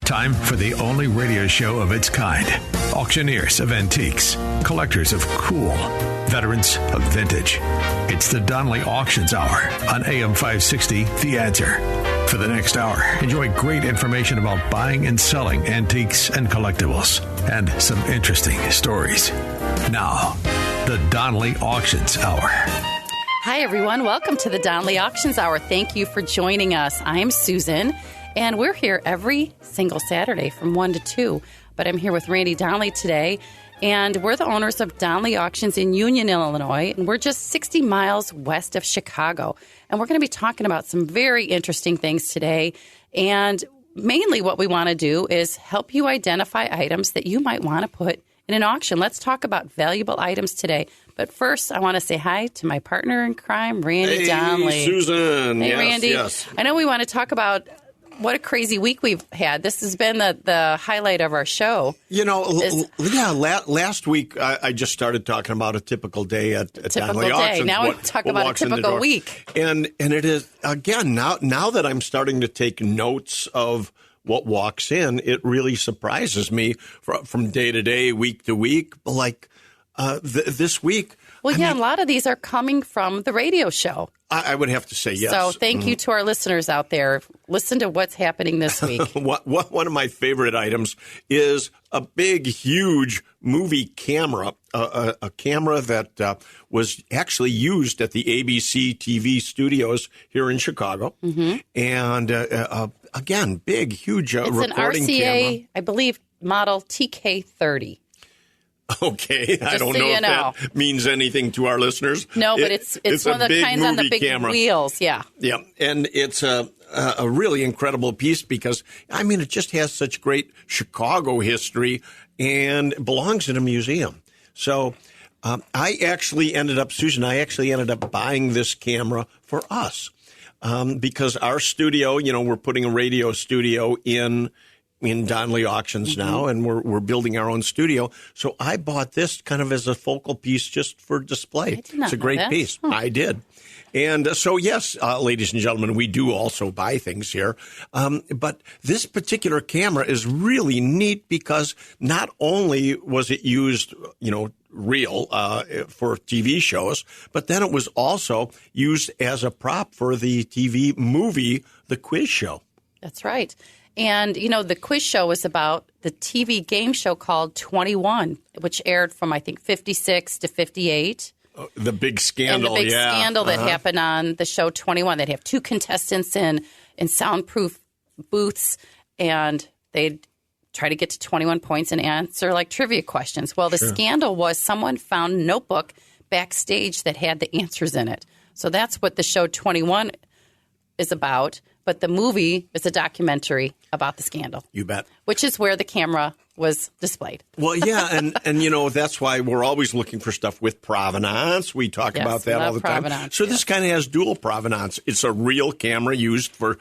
Time for the only radio show of its kind. Auctioneers of antiques, collectors of cool, veterans of vintage. It's the Donnelly Auctions Hour on AM 560, The Answer. For the next hour, enjoy great information about buying and selling antiques and collectibles, and some interesting stories. Now, the Donnelly Auctions Hour. Hi, everyone. Welcome to the Donnelly Auctions Hour. Thank you for joining us. I'm Susan, and we're here every single Saturday from 1 to 2. But I'm here with Randy Donnelly today, and we're the owners of Donnelly Auctions in Union, Illinois, and we're just 60 miles west of Chicago. And we're going to be talking about some very interesting things today. And mainly what we want to do is help you identify items that you might want to put in an auction. Let's talk about valuable items today. But first, I want to say hi to my partner in crime, Randy Donnelly. Hey, Susan. Hey, yes, Randy. Yes. I know we want to talk about what a crazy week we've had. This has been the highlight of our show. You know, last week I just started talking about a typical day at Donnelly Auctions. Now we talk about a typical week. And it is, again, now that I'm starting to take notes of what walks in, it really surprises me from day to day, week to week. Like this week. Well, a lot of these are coming from the radio show. I would have to say yes. So thank you to our listeners out there. Listen to what's happening this week. One of my favorite items is a big, huge movie camera, a camera that was actually used at the ABC TV studios here in Chicago. Mm-hmm. And again, big, huge recording camera. It's an RCA, I believe, model TK30. Okay, I don't know if that means anything to our listeners. No, but it's one of the kinds on the big camera. wheels, yeah. Yeah, and it's a really incredible piece because, I mean, it just has such great Chicago history and belongs in a museum. So I actually ended up buying this camera for us because our studio, we're putting a radio studio in Donnelly Auctions now, and we're building our own studio. So I bought this kind of as a focal piece just for display. It's a great piece. I did. And so, yes, ladies and gentlemen, we do also buy things here. But this particular camera is really neat because not only was it used, real for TV shows, but then it was also used as a prop for the TV movie, The Quiz Show. That's right. And, the quiz show was about the TV game show called 21, which aired from, I think, 56 to 58. The big scandal, and the big scandal that happened on the show 21. They'd have two contestants in soundproof booths, and they'd try to get to 21 points and answer, like, trivia questions. Well, the scandal was someone found a notebook backstage that had the answers in it. So that's what the show 21 is about. But the movie is a documentary about the scandal. You bet. Which is where the camera was displayed. Well, yeah, and that's why we're always looking for stuff with provenance. We talk about that all the time. So this kind of has dual provenance. It's a real camera used for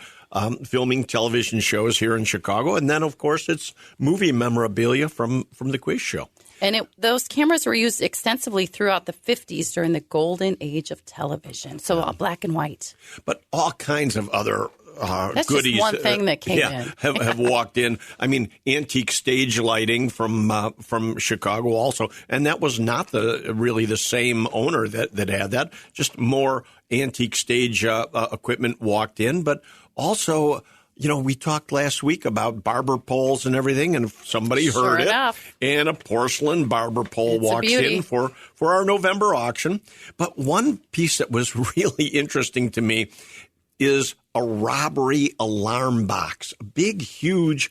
filming television shows here in Chicago. And then, of course, it's movie memorabilia from the quiz show. And those cameras were used extensively throughout the 50s during the golden age of television. So all black and white. But all kinds of other that's goodies. Just one thing that came in. have walked in. I mean, antique stage lighting from Chicago also. And that was not really the same owner that had that. Just more antique stage equipment walked in. But also, we talked last week about barber poles and everything, and somebody heard it. And a porcelain barber pole walks in for our November auction. But one piece that was really interesting to me is a robbery alarm box. A big, huge,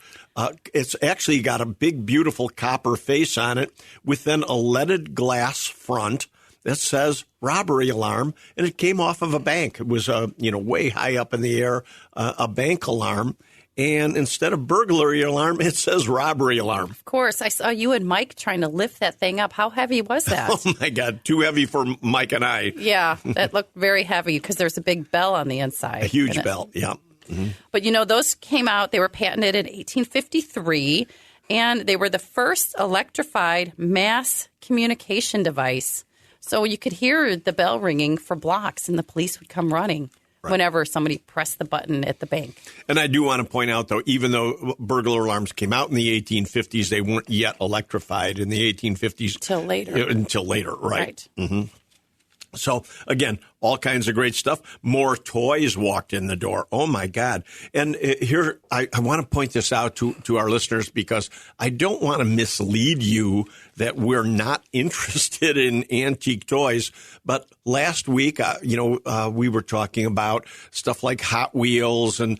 it's actually got a big, beautiful copper face on it with then a leaded glass front that says robbery alarm, and it came off of a bank. It was, way high up in the air, a bank alarm. And instead of burglary alarm, it says robbery alarm. Of course. I saw you and Mike trying to lift that thing up. How heavy was that? Oh, my God. Too heavy for Mike and I. Yeah, that looked very heavy because there's a big bell on the inside. A huge bell, yeah. Mm-hmm. But, those came out. They were patented in 1853, and they were the first electrified mass communication device. So you could hear the bell ringing for blocks, and the police would come running. whenever somebody pressed the button at the bank. And I do want to point out, though, even though burglar alarms came out in the 1850s, they weren't yet electrified in the 1850s. Until later, right. Mm-hmm. So, again, all kinds of great stuff. More toys walked in the door. Oh, my God. And here, I want to point this out to our listeners because I don't want to mislead you that we're not interested in antique toys. But last week, we were talking about stuff like Hot Wheels and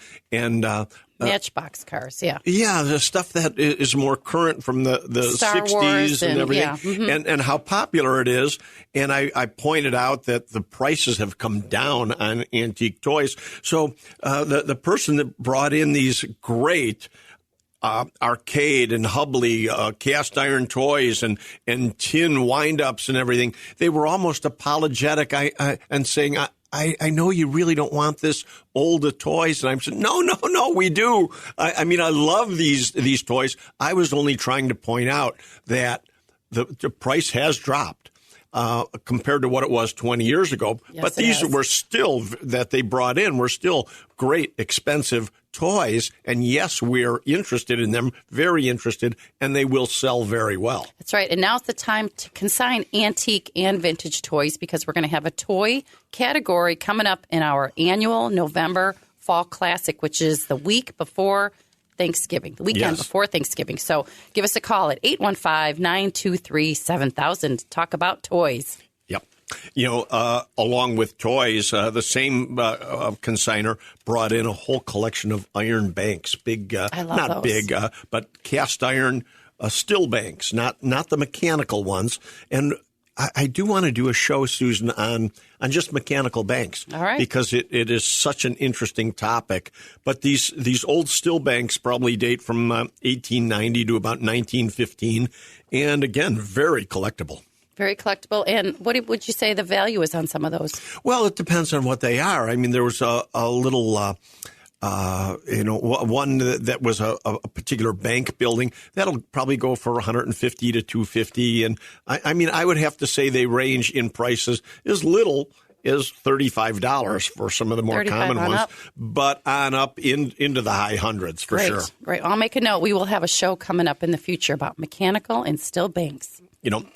Matchbox cars, yeah. Yeah, the stuff that is more current from the Star 60s Wars and everything, yeah. Mm-hmm. and how popular it is. And I pointed out that the prices have come down on antique toys. So the person that brought in these great arcade and Hubley cast iron toys and tin wind-ups and everything, they were almost apologetic and saying, I know you really don't want this older toys. And I'm saying, no, we do. I mean, I love these toys. I was only trying to point out that the price has dropped compared to what it was 20 years ago. Yes, but these were still, that they brought in, were still great, expensive toys. And yes, we're interested in them, very interested, and they will sell very well. That's right. And now's the time to consign antique and vintage toys because we're going to have a toy category coming up in our annual November Fall Classic, which is the week before Thanksgiving, the weekend before Thanksgiving. So give us a call at 815-923-7000 to talk about toys. Yep. Along with toys, the same consigner brought in a whole collection of iron banks, big, I love not those. big, but cast iron still banks, not the mechanical ones. And I do want to do a show, Susan, on just mechanical banks. All right. Because it is such an interesting topic. But these old still banks probably date from 1890 to about 1915. And again, very collectible. Very collectible. And what would you say the value is on some of those? Well, it depends on what they are. I mean, there was a little... one that was a particular bank building that'll probably go for $150 to $250, and I mean, I would have to say they range in prices as little as $35 for some of the more common ones, but on up into the high hundreds for sure. Great. I'll make a note. We will have a show coming up in the future about mechanical and still banks.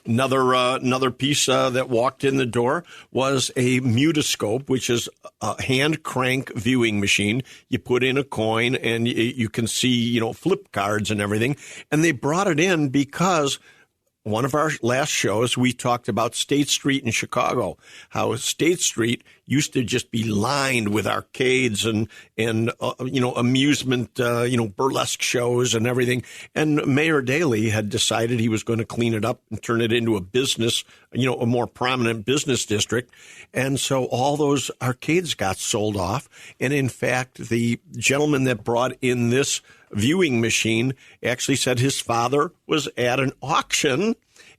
Another piece that walked in the door was a Mutascope, which is a hand crank viewing machine. You put in a coin and you can see, flip cards and everything. And they brought it in because one of our last shows, we talked about State Street in Chicago, how State Street used to just be lined with arcades and amusement, burlesque shows and everything. And Mayor Daley had decided he was going to clean it up and turn it into a business, a more prominent business district. And so all those arcades got sold off. And in fact, the gentleman that brought in this viewing machine actually said his father was at an auction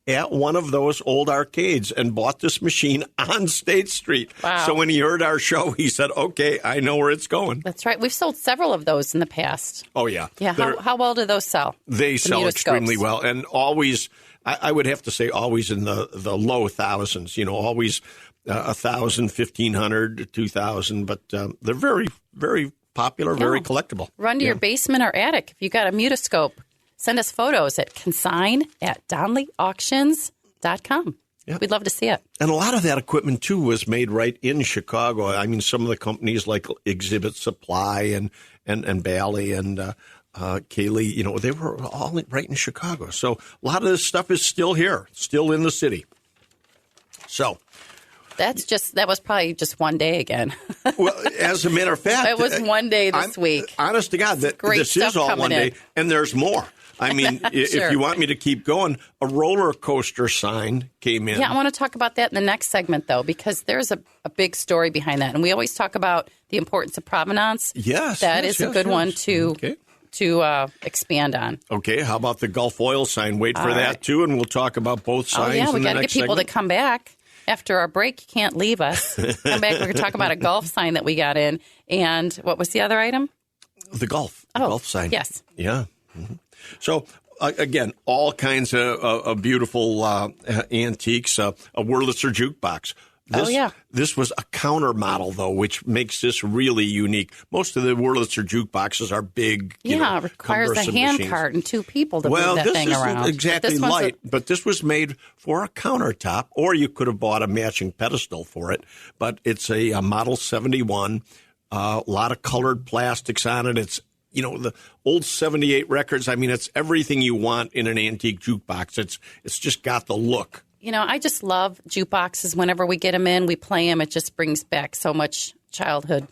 at one of those old arcades and bought this machine on State Street. Wow. So when he heard our show, he said, okay, I know where it's going. That's right. We've sold several of those in the past. Oh, yeah. Yeah. How well do those sell? They sell extremely well. And always, I would have to say always in the low thousands, always 1,000, 1,500, 2,000. But they're very, very popular, very collectible. Run to your basement or attic. If you got a Mutascope, send us photos at consign@DonleyAuctions.com. Yep. We'd love to see it. And a lot of that equipment, too, was made right in Chicago. I mean, some of the companies like Exhibit Supply and Bally and Kaylee, they were all right in Chicago. So a lot of this stuff is still here, still in the city. So... That was probably just one day again. Well, as a matter of fact, it was one day this week. Honest to God, this is all one day, and there's more. I mean, Sure. If you want me to keep going, a roller coaster sign came in. Yeah, I want to talk about that in the next segment, though, because there's a big story behind that. And we always talk about the importance of provenance. Yes. That is a good one to expand on. Okay, how about the Gulf Oil sign? Wait for that, too, and we'll talk about both signs in the next segment. We got to get people to come back. After our break, you can't leave us. Come back. We're going to talk about a Gulf sign that we got in. And what was the other item? The Gulf. The Gulf sign. Yes. Yeah. Mm-hmm. So, again, all kinds of beautiful antiques. A Wurlitzer jukebox. This was a counter model, though, which makes this really unique. Most of the Wurlitzer jukeboxes are big. It requires a hand machines. cart and two people to move that thing around. Well, this isn't exactly light, but this was made for a countertop, or you could have bought a matching pedestal for it. But it's a Model 71, a lot of colored plastics on it. It's the old 78 records. I mean, it's everything you want in an antique jukebox. It's just got the look. I just love jukeboxes. Whenever we get them in, we play them. It just brings back so many childhood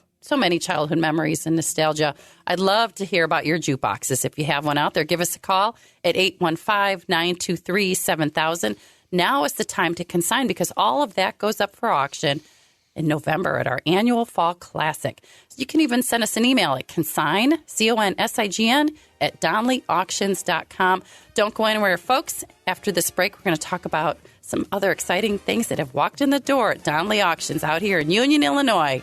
memories and nostalgia. I'd love to hear about your jukeboxes. If you have one out there, give us a call at 815-923-7000. Now is the time to consign because all of that goes up for auction in November at our annual Fall Classic. So you can even send us an email at consign, CONSIGN, at DonleyAuctions.com. Don't go anywhere, folks. After this break, we're going to talk about some other exciting things that have walked in the door at Donley Auctions out here in Union, Illinois.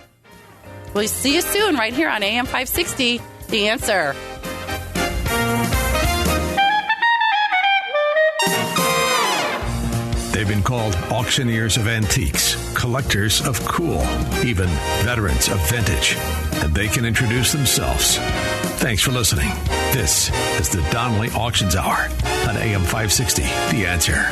We'll see you soon right here on AM 560, The Answer. They've been called auctioneers of antiques, collectors of cool, even veterans of vintage. And they can introduce themselves. Thanks for listening. This is the Donley Auctions Hour on AM 560, The Answer.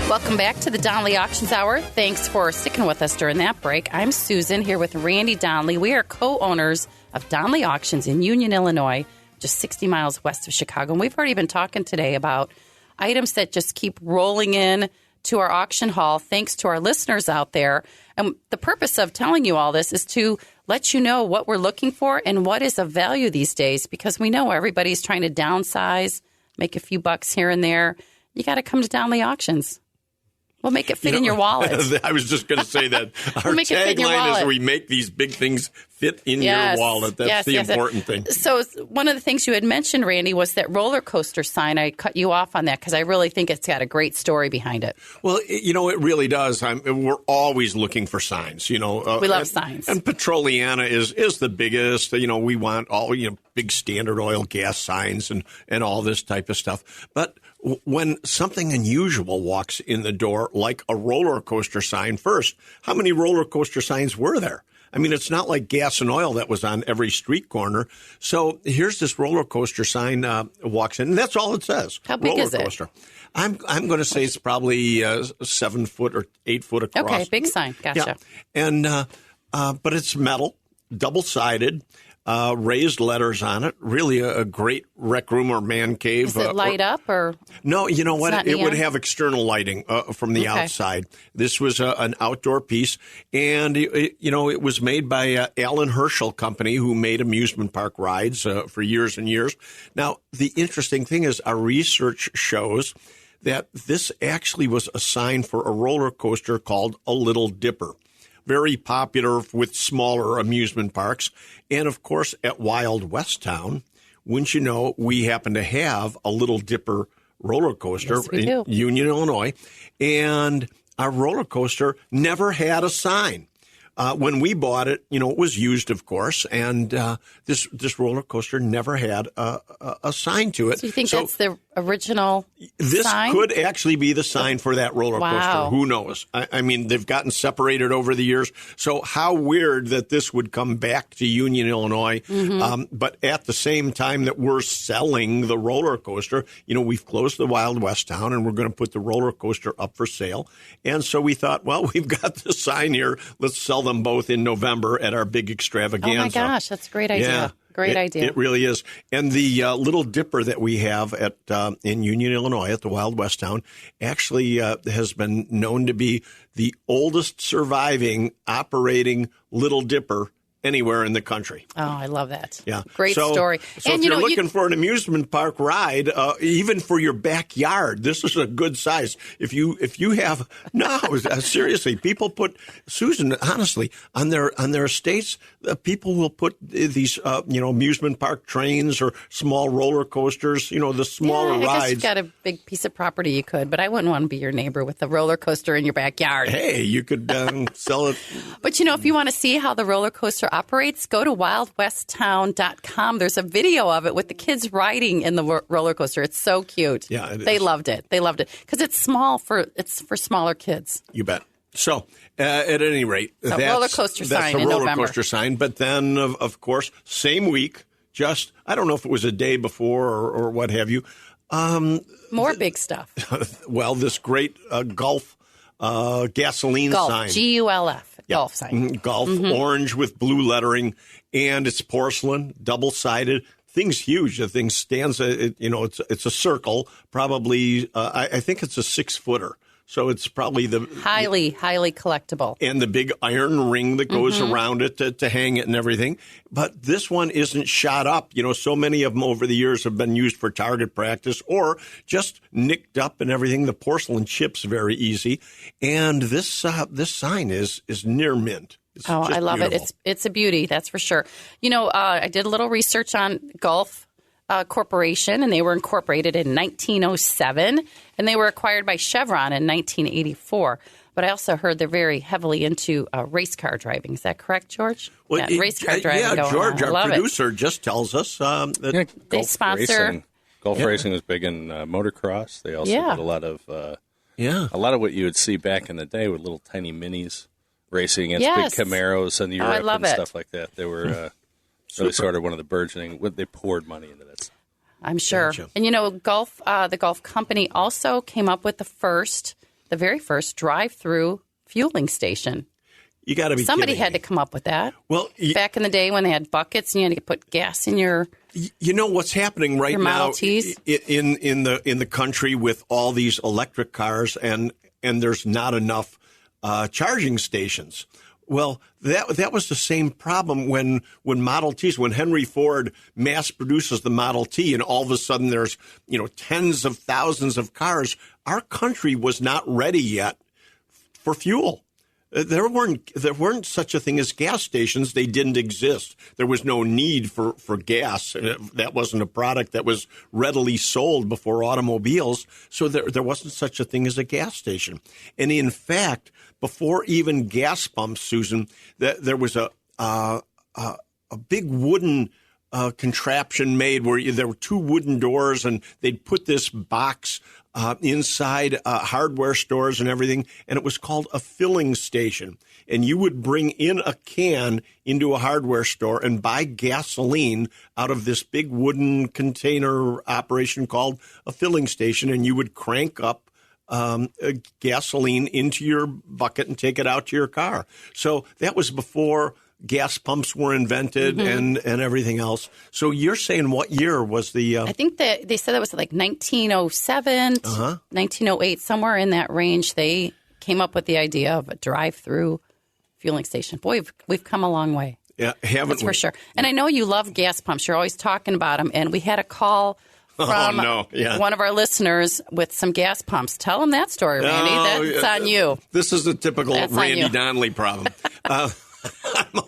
Welcome back to the Donley Auctions Hour. Thanks for sticking with us during that break. I'm Susan here with Randy Donley. We are co-owners of Donley Auctions in Union, Illinois, just 60 miles west of Chicago. And we've already been talking today about items that just keep rolling in to our auction hall thanks to our listeners out there. And the purpose of telling you all this is to let you know what we're looking for and what is of value these days, because we know everybody's trying to downsize, make a few bucks here and there. You got to come to Donley Auctions. We'll make it fit in your wallet. I was just going to say that. Our tagline is we make these big things fit in your wallet. That's the important thing. So one of the things you had mentioned, Randy, was that roller coaster sign. I cut you off on that because I really think it's got a great story behind it. Well, it really does. We're always looking for signs. We love signs. And Petroliana is the biggest. We want all big Standard Oil gas signs and all this type of stuff. But when something unusual walks in the door, like a roller coaster sign first, how many roller coaster signs were there? I mean, it's not like gas and oil that was on every street corner. So here's this roller coaster sign walks in, and that's all it says. How big roller is it? Coaster. I'm going to say it's probably 7 foot or 8 foot across. Okay, big sign. Gotcha. Yeah. And but it's metal, double-sided. Raised letters on it. Really a great rec room or man cave. Does it light up or? No, you know what? It would have external lighting from the outside. This was an outdoor piece, and it was made by Alan Herschel Company, who made amusement park rides for years and years. Now, the interesting thing is our research shows that this actually was a sign for a roller coaster called a Little Dipper. Very popular with smaller amusement parks. And, of course, at Wild West Town, wouldn't you know, we happen to have a Little Dipper roller coaster in Union, Illinois. And our roller coaster never had a sign. When we bought it, it was used, of course, and this roller coaster never had a sign to it. So you think that's the original sign? This could actually be the sign for that roller coaster. Who knows? I mean, they've gotten separated over the years. So how weird that this would come back to Union, Illinois. Mm-hmm. But at the same time that we're selling the roller coaster, we've closed the Wild West Town, and we're going to put the roller coaster up for sale. And so we thought, well, we've got the sign here. Let's sell them both in November at our big extravaganza. Oh, my gosh. That's a great idea. Yeah. Great idea. It really is. And the Little Dipper that we have at in Union, Illinois, at the Wild West Town, actually has been known to be the oldest surviving operating Little Dipper anywhere in the country. Oh, I love that. Yeah. Great story. So if you're looking for an amusement park ride, even for your backyard, this is a good size. If you have, seriously, people put, Susan, honestly, on their estates, people will put these, amusement park trains or small roller coasters, the smaller rides. I guess you've got a big piece of property you could, but I wouldn't want to be your neighbor with a roller coaster in your backyard. Hey, you could sell it. But, if you want to see how the roller coaster operates, go to wildwesttown.com. There's a video of it with the kids riding in the roller coaster. It's so cute. Yeah, They loved it. They loved it because it's for smaller kids. You bet. So, at any rate, So roller coaster sign in roller November. coaster sign. But then, of course, same week, just I don't know if it was a day before or what have you. More big stuff. Well, this great Gulf gasoline Gulf, sign. G-U-L-F, Yeah. Gulf sign. Gulf, orange with blue lettering, and it's porcelain, double-sided. Thing's huge. The thing stands. It's a circle. Probably, I think it's a 6-footer. So it's probably the Highly collectible. and the big iron ring that goes around it to hang it and everything. But this one isn't shot up. So many of them over the years have been used for target practice or just nicked up and everything. The porcelain chips very easy, and this sign is near mint. It's Oh, just I love beautiful. it. It's a beauty, that's for sure. I did a little research on Gulf Corporation, and they were incorporated in 1907, and they were acquired by Chevron in 1984. But I also heard they're very heavily into race car driving. Is that correct, George? Well, race car driving. Yeah, going George, on. I our love it. producer, just tells us that They Gulf sponsor. Racing. Gulf Racing was big in motocross. They also Yeah. did a lot of what you would see back in the day with little tiny minis racing against Yes. big Camaros and I Europe love and it. stuff like that. They were really sort of one of the burgeoning. They poured money into that. I'm sure. Gotcha. And the Gulf company also came up with the very first drive-through fueling station. you got to be Somebody kidding had me. to come up with that. Well, Back in the day when they had buckets and you had to put gas in your you know what's happening right Your Model now Ts? in the country with all these electric cars, and there's not enough charging stations. Well, that was the same problem when Model Ts, when Henry Ford mass produces the Model T, and all of a sudden there's tens of thousands of cars. Our country was not ready yet for fuel. There weren't such a thing as gas stations. They didn't exist. There was no need for gas. That wasn't a product that was readily sold before automobiles. So there wasn't such a thing as a gas station. And in fact, before even gas pumps, Susan, there was a big wooden contraption made where there were two wooden doors, and they'd put this box inside hardware stores and everything, and it was called a filling station. And you would bring in a can into a hardware store and buy gasoline out of this big wooden container operation called a filling station, and you would crank up gasoline into your bucket and take it out to your car. So that was before gas pumps were invented and everything else. So you're saying what year was the... I think that they said that was like 1907, 1908, somewhere in that range. They came up with the idea of a drive-through fueling station. Boy, we've come a long way. Yeah, haven't That's we? for sure. And I know you love gas pumps. You're always talking about them. And we had a call from one of our listeners with some gas pumps. Tell them that story, Randy. That's on you. This is a typical That's on Randy you. Donnelly problem. I'm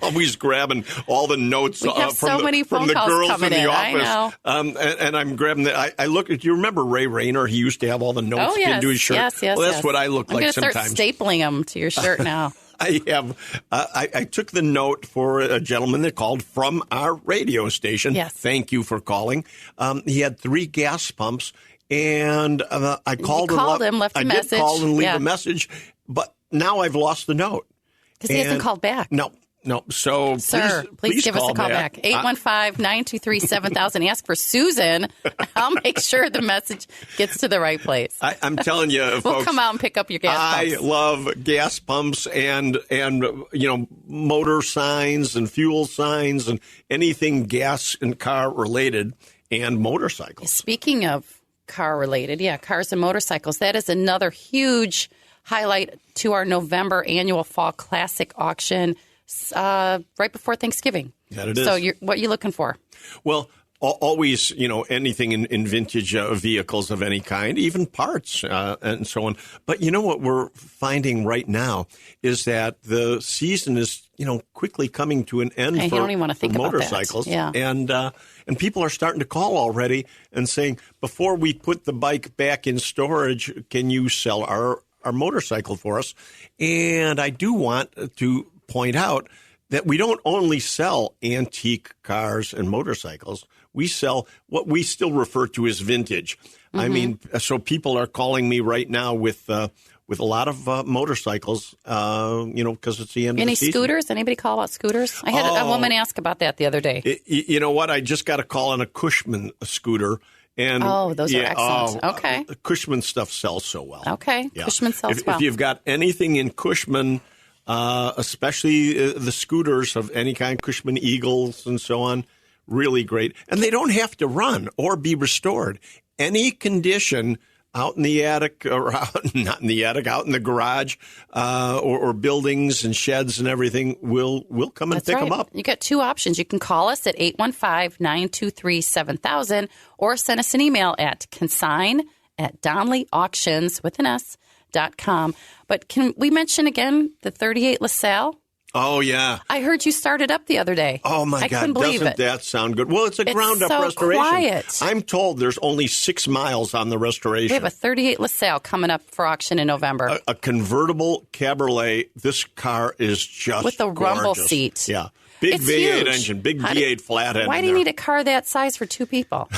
always grabbing all the notes We have so many from phone the calls girls coming in the in. I office. And I'm grabbing I look at, do you remember Ray Rayner? He used to have all the notes Oh, yes. into his shirt. Yes. Well, that's what I look I'm like gonna sometimes. start stapling them to your shirt now. I have. I took the note for a gentleman that called from our radio station. Yes. Thank you for calling. He had 3 gas pumps, and I called him, left a I message. did call and leave Yeah. a message, but now I've lost the note. Because he hasn't And- called back. No. So Sir, please give us a call back. 815-923-7000. Ask for Susan. I'll make sure the message gets to the right place. I'm telling you, We'll folks, come out and pick up your gas I pumps. love gas pumps and motor signs and fuel signs and anything gas and car related and motorcycles. Speaking of car related, cars and motorcycles, that is another huge highlight to our November annual Fall Classic auction right before Thanksgiving. That it is. So what are you looking for? Well, always, anything in vintage vehicles of any kind, even parts and so on. But you know what we're finding right now is that the season is, quickly coming to an end I for, don't even want to think for about that. motorcycles. Yeah. And people are starting to call already and saying, before we put the bike back in storage, can you sell our motorcycle for us? And I do want to point out that we don't only sell antique cars and motorcycles. We sell what we still refer to as vintage. I mean, so people are calling me right now with with a lot of motorcycles, because it's the end of the season. Any scooters? Anybody call about scooters? I had a woman ask about that the other day. You know what? I just got a call on a Cushman scooter. And those are excellent. Okay. Cushman stuff sells so well. Okay. Yeah. Cushman sells well. If you've got anything in Cushman, especially the scooters of any kind, Cushman Eagles and so on, really great. And they don't have to run or be restored. Any condition out in the attic, or not in the attic, out in the garage, or buildings and sheds and everything, we'll come and pick them up. You got two options. You can call us at 815-923-7000 or send us an email at consign@DonleyAuctions.com. But can we mention again the 38 LaSalle? Oh, yeah. I heard you started up the other day. Oh, my God. Doesn't that sound good? Well, it's a ground-up restoration. Quiet. I'm told there's only 6 miles on the restoration. We have a 38 LaSalle coming up for auction in November. A convertible Cabriolet. This car is just with a rumble gorgeous. Seat. Yeah. Big it's V8 huge. engine, big V8 flathead. Why do you need a car that size for 2 people?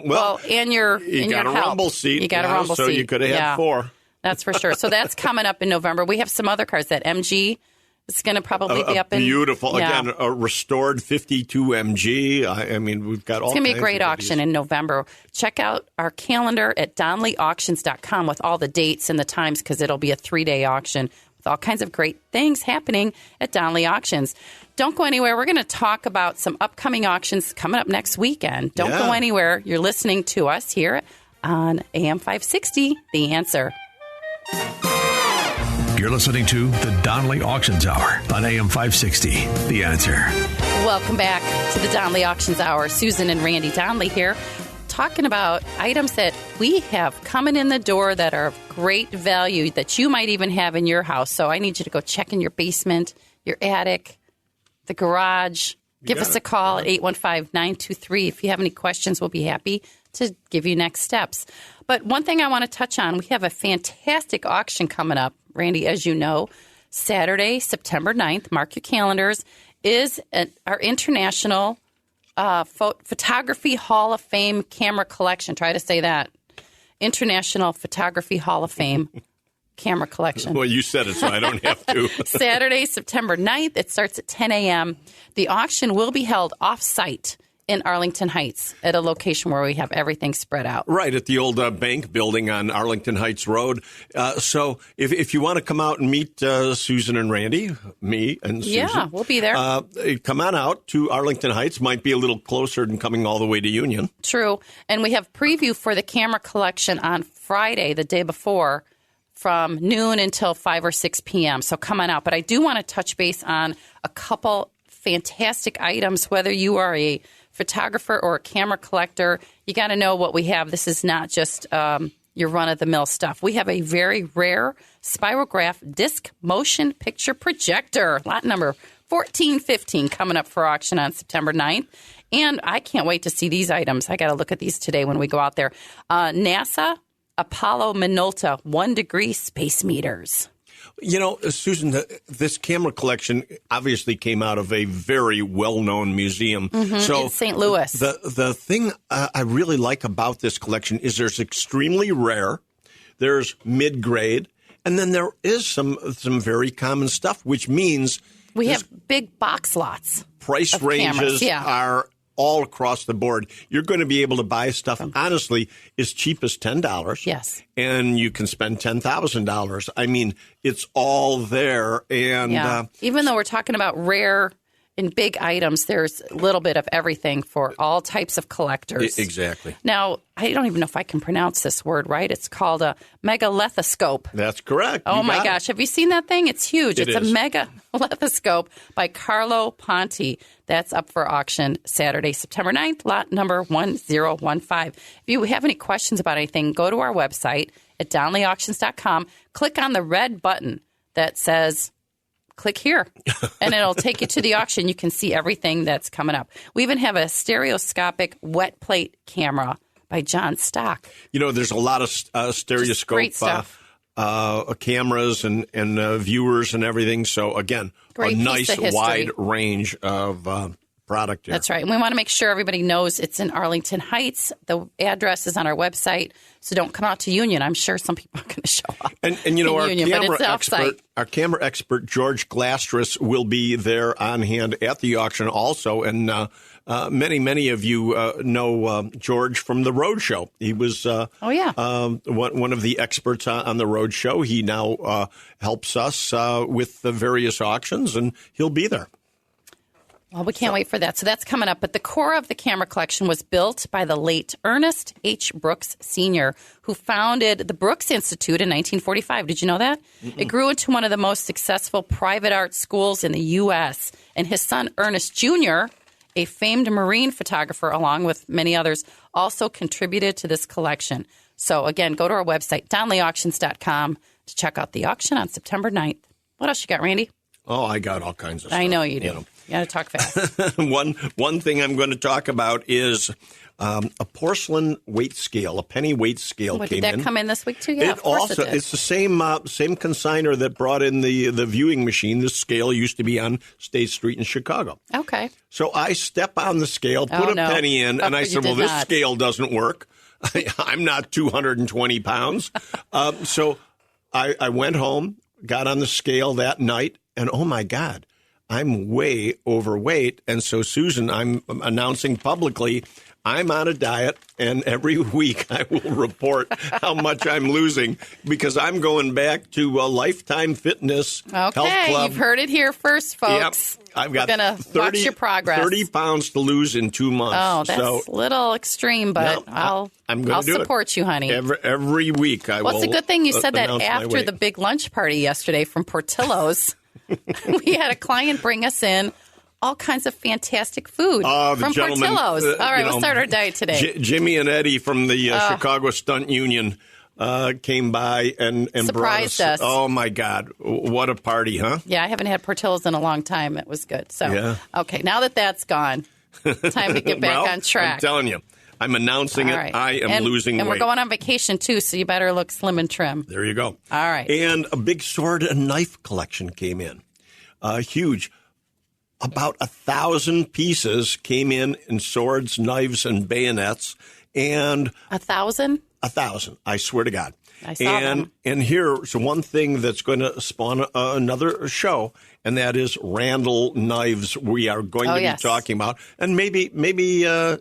well, and your you got a rumble seat. You got a rumble seat. So you could have had 4. That's for sure. So that's coming up in November. We have some other cars. That MG is going to probably be up in... Beautiful. Again, a restored 52 MG. I mean, we've got all kinds of... It's going to be a great auction in November. Check out our calendar at DonleyAuctions.com with all the dates and the times, because it'll be a 3-day auction with all kinds of great things happening at Donley Auctions. Don't go anywhere. We're going to talk about some upcoming auctions coming up next weekend. Don't go anywhere. You're listening to us here on AM 560, The Answer. You're listening to the Donley Auctions Hour on AM 560, The Answer. Welcome back to the Donley Auctions Hour. Susan and Randy Donley here, talking about items that we have coming in the door that are of great value that you might even have in your house. So I need you to go check in your basement, your attic, the garage. Give us a call at 815-923. If you have any questions, we'll be happy to give you next steps. But one thing I want to touch on, we have a fantastic auction coming up, Randy, as you know. Saturday, September 9th, mark your calendars, is our International Photography Hall of Fame camera collection. Try to say that. International Photography Hall of Fame camera collection. Well, you said it, so I don't have to. Saturday, September 9th. It starts at 10 a.m. The auction will be held off-site in Arlington Heights at a location where we have everything spread out. Right, at the old bank building on Arlington Heights Road. So if you want to come out and meet Susan and Randy, me and Susan. Yeah, we'll be there. Come on out to Arlington Heights. Might be a little closer than coming all the way to Union. True. And we have preview for the camera collection on Friday, the day before, from noon until 5 or 6 p.m. So come on out. But I do want to touch base on a couple fantastic items, whether you are a photographer or a camera collector. You got to know what we have. This is not just your run-of-the-mill stuff. We have a very rare Spirograph disc motion picture projector, lot number 1415, coming up for auction on September 9th. And I can't wait to see these items. I got to look at these today when we go out there. NASA Apollo Minolta 1-degree space meters. You know, Susan, this camera collection obviously came out of a very well-known museum. So in St. Louis. The thing I really like about this collection is there's extremely rare, there's mid-grade, and then there is some very common stuff, which means we have big box lots. Price ranges are all across the board. You're going to be able to buy stuff, honestly, as cheap as $10. Yes. And you can spend $10,000. I mean, it's all there. And even though we're talking about rare and big items, there's a little bit of everything for all types of collectors. Exactly. Now, I don't even know if I can pronounce this word right. It's called a megalethoscope. That's correct. Oh, my gosh. Have you seen that thing? It's huge. It's is. a megalethoscope by Carlo Ponti. That's up for auction Saturday, September 9th, lot number 1015. If you have any questions about anything, go to our website at DonleyAuctions.com. Click on the red button that says click here, and it'll take you to the auction. You can see everything that's coming up. We even have a stereoscopic wet plate camera by John Stock. You know, there's a lot of stereoscope great stuff. Cameras and viewers and everything. So, again, great a nice wide range of product here. That's right. And we want to make sure everybody knows it's in Arlington Heights. The address is on our website, so don't come out to Union. I'm sure some people are going to show up. And our camera expert, George Glastris, will be there on hand at the auction also. And many of you know George from the Road Show. He was one of the experts on the Road Show. He now helps us with the various auctions, and he'll be there. Well, we can't wait for that. So that's coming up. But the core of the camera collection was built by the late Ernest H. Brooks Sr., who founded the Brooks Institute in 1945. Did you know that? Mm-mm. It grew into one of the most successful private art schools in the U.S. And his son, Ernest Jr., a famed marine photographer, along with many others, also contributed to this collection. So, again, go to our website, DonnellyAuctions.com, to check out the auction on September 9th. What else you got, Randy? Oh, I got all kinds of stuff. I know you do. You got to talk fast. One thing I'm going to talk about is a porcelain weight scale, a penny weight scale. Did that come in this week too? Yeah, it's the same consignor that brought in the viewing machine. This scale used to be on State Street in Chicago. Okay. So I step on the scale, put a penny in, and I said, "Well, this scale doesn't work. I'm not 220 pounds." So I went home, got on the scale that night, and oh my God, I'm way overweight. And so, Susan, I'm announcing publicly I'm on a diet, and every week I will report how much I'm losing because I'm going back to a Lifetime Fitness Health Club. Okay, you've heard it here first, folks. Yep. I've got We're going to watch your progress. 30 pounds to lose in 2 months. Oh, that's a little extreme, but I'll support you, honey. Every week I will. Well, it's a good thing you said that after the big lunch party yesterday from Portillo's. We had a client bring us in all kinds of fantastic food from Portillo's. All right, we'll start our diet today. Jimmy and Eddie from the Chicago Stunt Union came by and surprised brought us. Oh, my God. What a party, huh? Yeah, I haven't had Portillo's in a long time. It was good. So, Okay, now that that's gone, time to get back on track. I'm telling you. I'm announcing it. Right. I am losing weight. And we're going on vacation, too, so you better look slim and trim. There you go. All right. And a big sword and knife collection came in. Huge. About 1,000 pieces came in swords, knives, and bayonets. And 1,000? 1,000. I swear to God. I saw them. And here's one thing that's going to spawn another show, and that is Randall Knives. We are going to be talking about, and maybe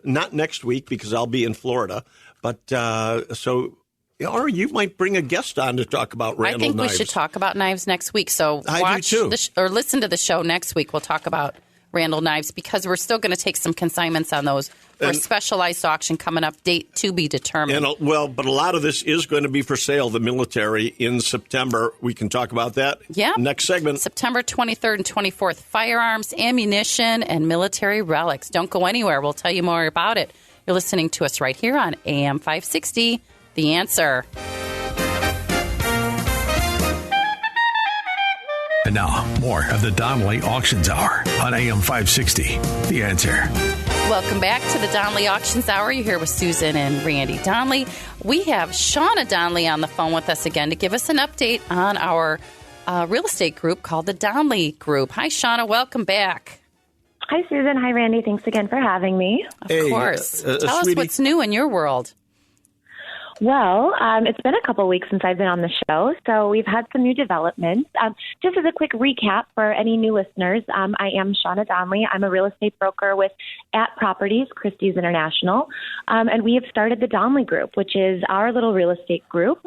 not next week because I'll be in Florida, but or you might bring a guest on to talk about Randall Knives. I think we should talk about knives next week. So watch or listen to the show next week. We'll talk about Randall Knives because we're still going to take some consignments on those for a specialized auction coming up, date to be determined. But a lot of this is going to be for sale, the military, in September. We can talk about that next segment. September 23rd and 24th, firearms, ammunition, and military relics. Don't go anywhere. We'll tell you more about it. You're listening to us right here on AM 560, The Answer. And now, more of the Donnelly Auctions Hour on AM 560. The Answer. Welcome back to the Donnelly Auctions Hour. You're here with Susan and Randy Donnelly. We have Shauna Donnelly on the phone with us again to give us an update on our real estate group called the Donnelly Group. Hi, Shauna. Welcome back. Hi, Susan. Hi, Randy. Thanks again for having me. Of course. Tell us what's new in your world. Well, it's been a couple weeks since I've been on the show, so we've had some new developments. Just as a quick recap for any new listeners, I am Shauna Donnelly. I'm a real estate broker with At Properties, Christie's International, and we have started the Donnelly Group, which is our little real estate group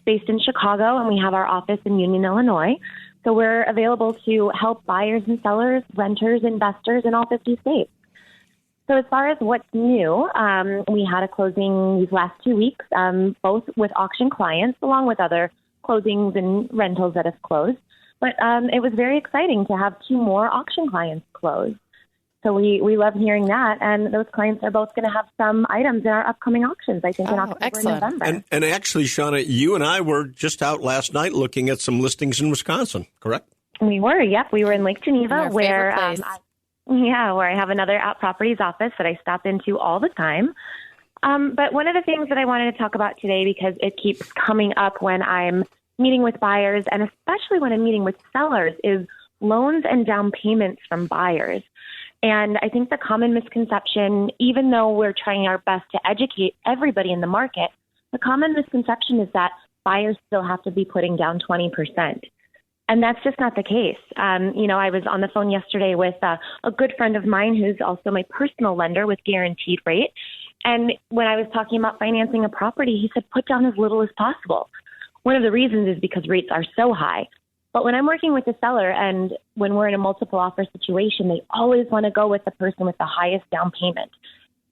based in Chicago, and we have our office in Union, Illinois. So we're available to help buyers and sellers, renters, investors in all 50 states. So as far as what's new, we had a closing these last 2 weeks, both with auction clients, along with other closings and rentals that have closed. But it was very exciting to have 2 more auction clients close. So we love hearing that. And those clients are both going to have some items in our upcoming auctions, I think, in October and November. And actually, Shauna, you and I were just out last night looking at some listings in Wisconsin, correct? We were, yep. We were in Lake Geneva, where I have another At Properties office that I stop into all the time. But one of the things that I wanted to talk about today, because it keeps coming up when I'm meeting with buyers, and especially when I'm meeting with sellers, is loans and down payments from buyers. And I think the common misconception, even though we're trying our best to educate everybody in the market, the common misconception is that buyers still have to be putting down 20%. And that's just not the case. I was on the phone yesterday with a good friend of mine who's also my personal lender with Guaranteed Rate. And when I was talking about financing a property, he said, put down as little as possible. One of the reasons is because rates are so high. But when I'm working with the seller and when we're in a multiple offer situation, they always want to go with the person with the highest down payment.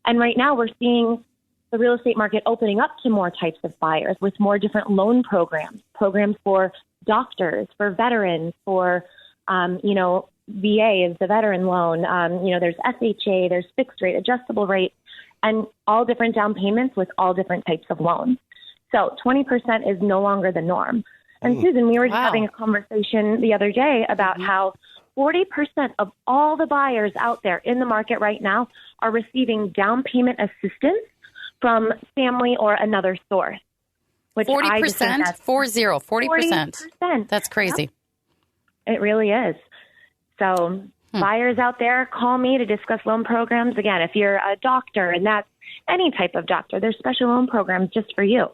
And right now we're seeing the real estate market opening up to more types of buyers with more different loan programs for doctors, for veterans, for, VA is the veteran loan. There's FHA, there's fixed rate, adjustable rate, and all different down payments with all different types of loans. So 20% is no longer the norm. And Susan, we were just having a conversation the other day about how 40% of all the buyers out there in the market right now are receiving down payment assistance from family or another source. Which 40%? 40%. That's crazy. Yep. It really is. So buyers out there, call me to discuss loan programs. Again, if you're a doctor, and that's any type of doctor, there's special loan programs just for you.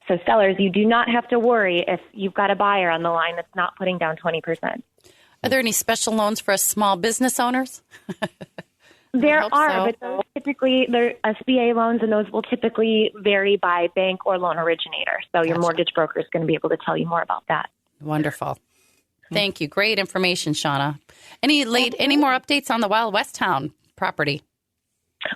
So sellers, you do not have to worry if you've got a buyer on the line that's not putting down 20%. Are there any special loans for us small business owners? There are, but those they're SBA loans, and those will typically vary by bank or loan originator. So your mortgage broker is going to be able to tell you more about that. Wonderful. Thank you. Great information, Shauna. Any more updates on the Wild West Town property?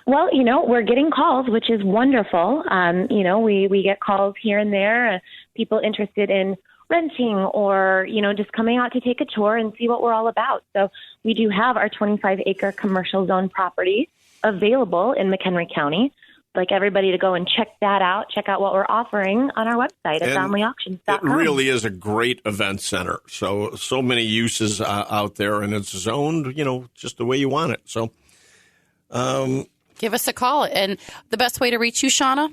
Well, we're getting calls, which is wonderful. We get calls here and there, people interested in renting or, just coming out to take a tour and see what we're all about. So we do have our 25-acre commercial zone property available in McHenry County. I'd like everybody to go and check that out, check out what we're offering on our website at DonleyAuctions.com. It really is a great event center. So many uses out there, and it's zoned, just the way you want it. So give us a call. And the best way to reach you, Shauna?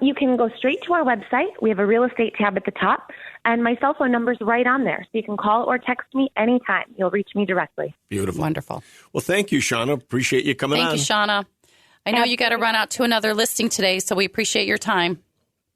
You can go straight to our website. We have a real estate tab at the top, and my cell phone number is right on there. So you can call or text me anytime. You'll reach me directly. Beautiful. Wonderful. Well, thank you, Shauna. Appreciate you coming on. Thank you, Shauna. I know you got to run out to another listing today, so we appreciate your time.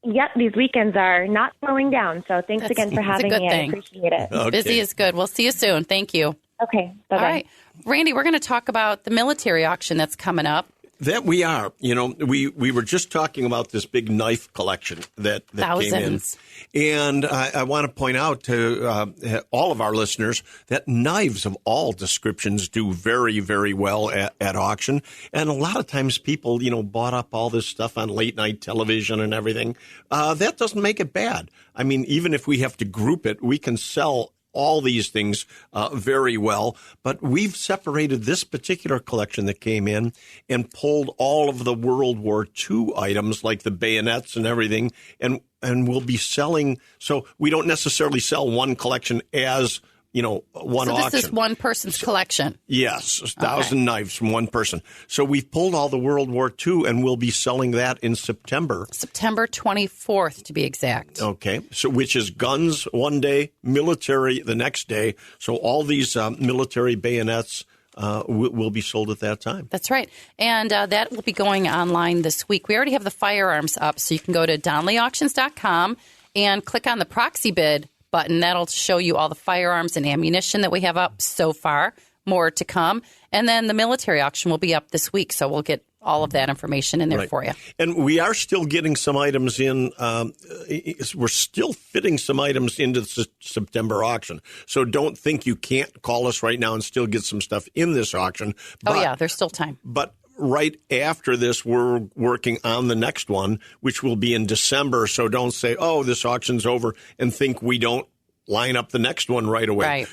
Yep, these weekends are not slowing down. So thanks again for having me. I appreciate it. Okay. Busy is good. We'll see you soon. Thank you. Okay, bye-bye. All right. Randy, we're going to talk about the military auction that's coming up. That we are. We were just talking about this big knife collection that Thousands. came in. And I want to point out to all of our listeners that knives of all descriptions do very, very well at auction. And a lot of times people, bought up all this stuff on late night television and everything. That doesn't make it bad. I mean, even if we have to group it, we can sell all these things very well, but we've separated this particular collection that came in and pulled all of the World War II items like the bayonets and everything, and we'll be selling. So we don't necessarily sell one collection as one auction. So this is one person's collection. Yes, 1,000 knives from one person. So we've pulled all the World War II, and we'll be selling that in September. September 24th, to be exact. Okay, so which is guns one day, military the next day. So all these military bayonets will be sold at that time. That's right. And that will be going online this week. We already have the firearms up, so you can go to DonleyAuctions.com and click on the proxy bid button. That'll show you all the firearms and ammunition that we have up so far, more to come. And then the military auction will be up this week, so we'll get all of that information in there for you. And we are still getting some items in. We're still fitting some items into the September auction. So don't think you can't call us right now and still get some stuff in this auction. But, there's still time. But right after this, we're working on the next one, which will be in December. So don't say, this auction's over, and think we don't line up the next one right away. Right.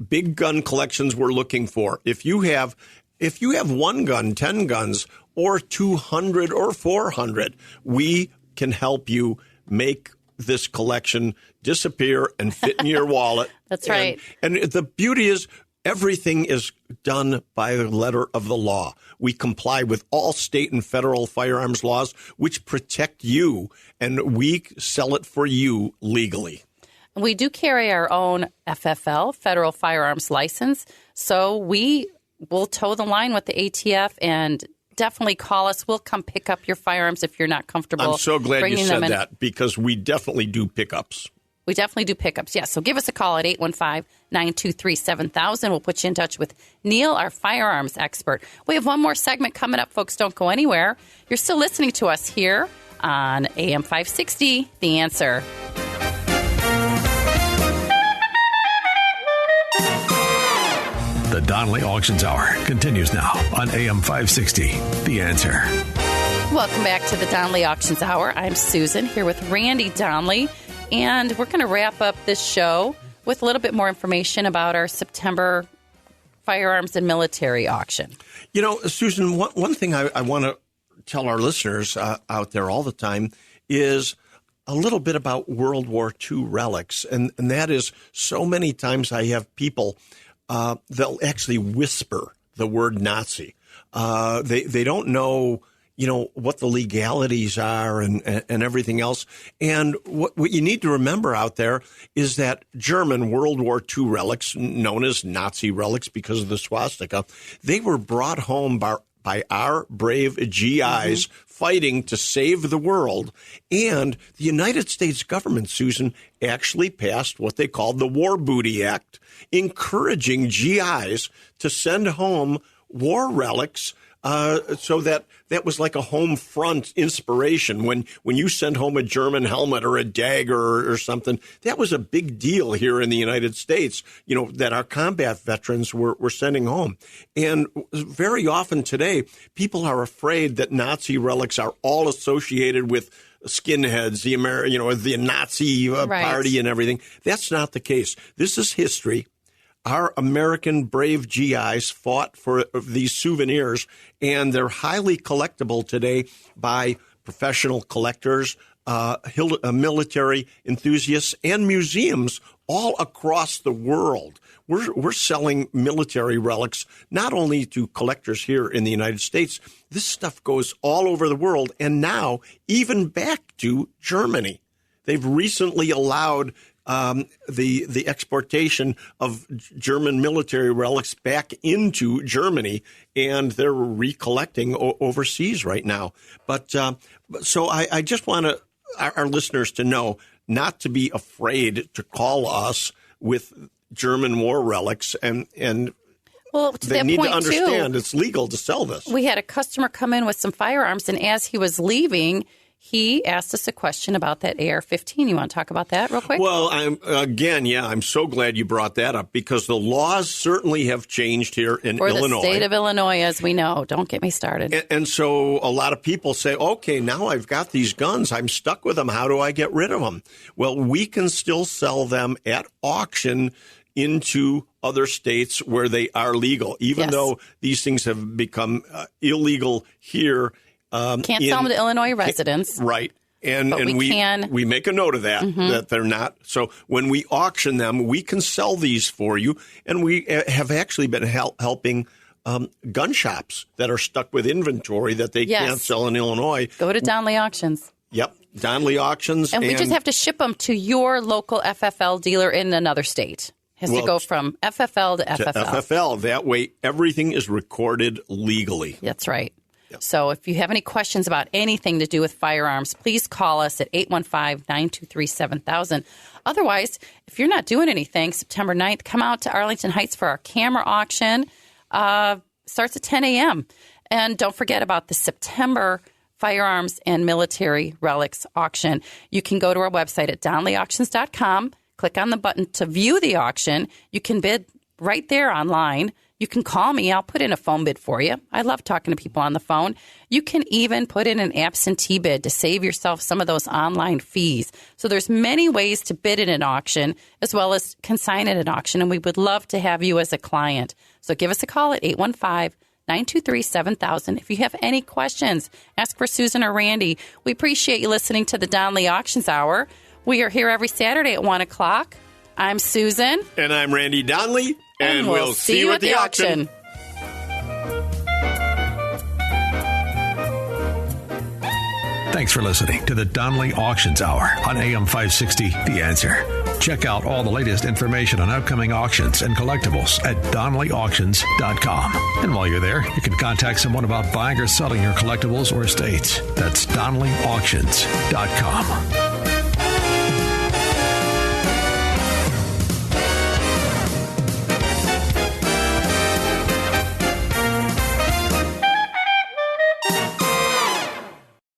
Big gun collections we're looking for. If you have one gun, 10 guns, or 200 or 400, we can help you make this collection disappear and fit in your wallet. That's right. And the beauty is, everything is done by the letter of the law. We comply with all state and federal firearms laws, which protect you, and we sell it for you legally. We do carry our own FFL, Federal Firearms License, so we we'll toe the line with the ATF and definitely call us. We'll come pick up your firearms if you're not comfortable. I'm so glad you said in. that, because we definitely do pickups. We definitely do pickups, yes. So give us a call at 815-923-7000. We'll put you in touch with Neil, our firearms expert. We have one more segment coming up, folks. Don't go anywhere. You're still listening to us here on AM 560, The Answer. The Donnelly Auctions Hour continues now on AM 560, The Answer. Welcome back to the Donnelly Auctions Hour. I'm Susan here with Randy Donnelly, and we're going to wrap up this show with a little bit more information about our September firearms and military auction. You know, Susan, one thing I want to tell our listeners out there all the time is a little bit about World War II relics, and that is, so many times I have people, they'll actually whisper the word Nazi. They don't know, what the legalities are and everything else. And what you need to remember out there is that German World War II relics, known as Nazi relics because of the swastika, they were brought home by our brave GIs fighting to save the world. And the United States government, Susan, actually passed what they called the War Booty Act, encouraging GIs to send home war relics. So that was like a home front inspiration. When you send home a German helmet or a dagger or something, that was a big deal here in the United States, that our combat veterans were sending home. And very often today, people are afraid that Nazi relics are all associated with skinheads, the Nazi party and everything. That's not the case. This is history. Our American brave GIs fought for these souvenirs, and they're highly collectible today by professional collectors, military enthusiasts, and museums all across the world. We're selling military relics not only to collectors here in the United States. This stuff goes all over the world, and now even back to Germany. They've recently allowed the exportation of German military relics back into Germany, and they're recollecting overseas right now. But so I just want our listeners to know not to be afraid to call us with German war relics, and well, to they that need point to understand too, it's legal to sell this. We had a customer come in with some firearms, and as he was leaving, he asked us a question about that AR-15. You want to talk about that real quick? Well, I'm so glad you brought that up, because the laws certainly have changed here in Illinois. For the state of Illinois, as we know. Don't get me started. And so a lot of people say, okay, now I've got these guns. I'm stuck with them. How do I get rid of them? Well, we can still sell them at auction into other states where they are legal, even though these things have become illegal here. Can't sell them to Illinois residents. Right. And we make a note of that, that they're not. So when we auction them, we can sell these for you. And we have actually been helping gun shops that are stuck with inventory that they can't sell in Illinois. Go to Donnelly Auctions. Yep. Donnelly Auctions. And we just have to ship them to your local FFL dealer in another state. Has to go from FFL to FFL. FFL. That way, everything is recorded legally. That's right. So if you have any questions about anything to do with firearms, please call us at 815-923-7000. Otherwise, if you're not doing anything, September 9th, come out to Arlington Heights for our camera auction. Starts at 10 a.m. And don't forget about the September firearms and military relics auction. You can go to our website at DonnellyAuctions.com, click on the button to view the auction. You can bid right there online. You can call me. I'll put in a phone bid for you. I love talking to people on the phone. You can even put in an absentee bid to save yourself some of those online fees. So there's many ways to bid in an auction as well as consign at an auction, and we would love to have you as a client. So give us a call at 815-923-7000. If you have any questions, ask for Susan or Randy. We appreciate you listening to the Donnelly Auctions Hour. We are here every Saturday at 1 o'clock. I'm Susan. And I'm Randy Donnelly. And we'll see you at the auction. Thanks for listening to the Donnelly Auctions Hour on AM 560, The Answer. Check out all the latest information on upcoming auctions and collectibles at DonnellyAuctions.com. And while you're there, you can contact someone about buying or selling your collectibles or estates. That's DonnellyAuctions.com.